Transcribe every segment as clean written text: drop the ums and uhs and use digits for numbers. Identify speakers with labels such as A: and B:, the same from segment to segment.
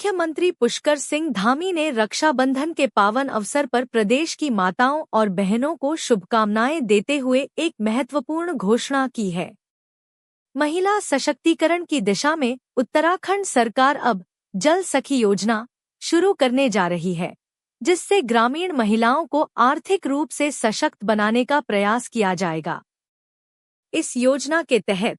A: मुख्यमंत्री पुष्कर सिंह धामी ने रक्षाबंधन के पावन अवसर पर प्रदेश की माताओं और बहनों को शुभकामनाएं देते हुए एक महत्वपूर्ण घोषणा की है। महिला सशक्तिकरण की दिशा में उत्तराखंड सरकार अब जल सखी योजना शुरू करने जा रही है, जिससे ग्रामीण महिलाओं को आर्थिक रूप से सशक्त बनाने का प्रयास किया जाएगा। इस योजना के तहत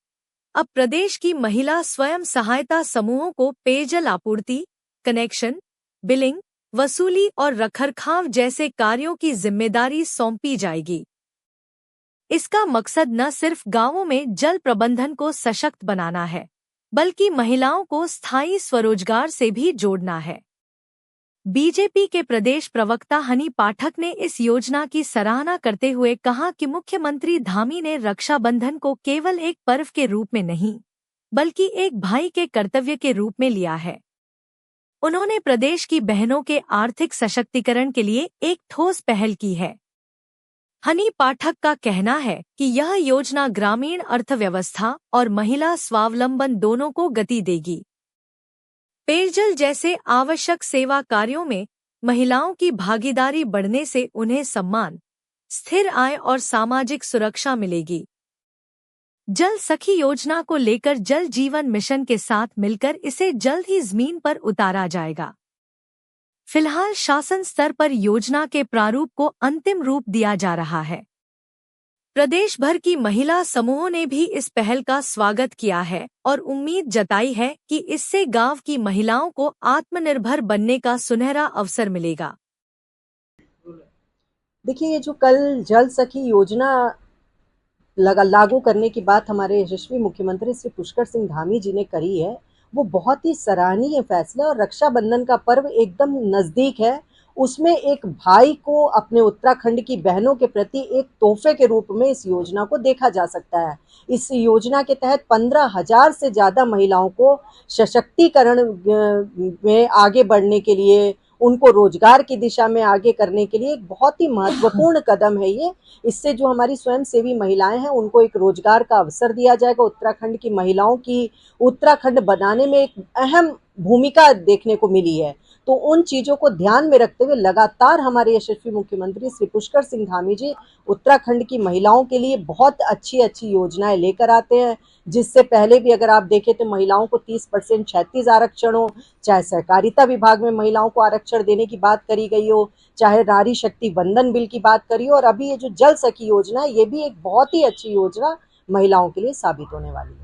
A: अब प्रदेश की महिला स्वयं सहायता समूहों को पेयजल आपूर्ति, कनेक्शन, बिलिंग, वसूली और रखरखाव जैसे कार्यों की जिम्मेदारी सौंपी जाएगी। इसका मकसद न सिर्फ गांवों में जल प्रबंधन को सशक्त बनाना है, बल्कि महिलाओं को स्थायी स्वरोजगार से भी जोड़ना है। बीजेपी के प्रदेश प्रवक्ता हनी पाठक ने इस योजना की सराहना करते हुए कहा कि मुख्यमंत्री धामी ने रक्षाबंधन को केवल एक पर्व के रूप में नहीं, बल्कि एक भाई के कर्तव्य के रूप में लिया है। उन्होंने प्रदेश की बहनों के आर्थिक सशक्तिकरण के लिए एक ठोस पहल की है। हनी पाठक का कहना है कि यह योजना ग्रामीण अर्थव्यवस्था और महिला स्वावलंबन दोनों को गति देगी। पेयजल जैसे आवश्यक सेवा कार्यों में महिलाओं की भागीदारी बढ़ने से उन्हें सम्मान, स्थिर आय और सामाजिक सुरक्षा मिलेगी। जल सखी योजना को लेकर जल जीवन मिशन के साथ मिलकर इसे जल्द ही जमीन पर उतारा जाएगा। फिलहाल शासन स्तर पर योजना के प्रारूप को अंतिम रूप दिया जा रहा है। प्रदेश भर की महिला समूहों ने भी इस पहल का स्वागत किया है और उम्मीद जताई है कि इससे गांव की महिलाओं को आत्मनिर्भर बनने का सुनहरा अवसर मिलेगा।
B: देखिए, ये जो कल जल सखी योजना लागू करने की बात हमारे यशस्वी मुख्यमंत्री श्री पुष्कर सिंह धामी जी ने करी है, वो बहुत ही सराहनीय फैसला। और रक्षाबंधन का पर्व एकदम नजदीक है, उसमें एक भाई को अपने उत्तराखंड की बहनों के प्रति एक तोहफे के रूप में इस योजना को देखा जा सकता है। इस योजना के तहत 15,000 से ज्यादा महिलाओं को सशक्तिकरण में आगे बढ़ने के लिए, उनको रोजगार की दिशा में आगे करने के लिए एक बहुत ही महत्वपूर्ण कदम है ये। इससे जो हमारी स्वयंसेवी महिलाएं हैं उनको एक रोजगार का अवसर दिया जाएगा। उत्तराखंड की महिलाओं की उत्तराखंड बनाने में एक अहम भूमिका देखने को मिली है। तो उन चीजों को ध्यान में रखते हुए लगातार हमारे यशस्वी मुख्यमंत्री श्री पुष्कर सिंह धामी जी उत्तराखंड की महिलाओं के लिए बहुत अच्छी अच्छी योजनाएं लेकर आते हैं। जिससे पहले भी अगर आप देखें तो महिलाओं को 30% क्षैतिज आरक्षण हो, चाहे सहकारिता विभाग में महिलाओं को आरक्षण देने की बात करी गई हो, चाहे नारी शक्ति वंदन बिल की बात करी हो, और अभी ये जो जल सखी योजना है ये भी एक बहुत ही अच्छी योजना महिलाओं के लिए साबित होने वाली है।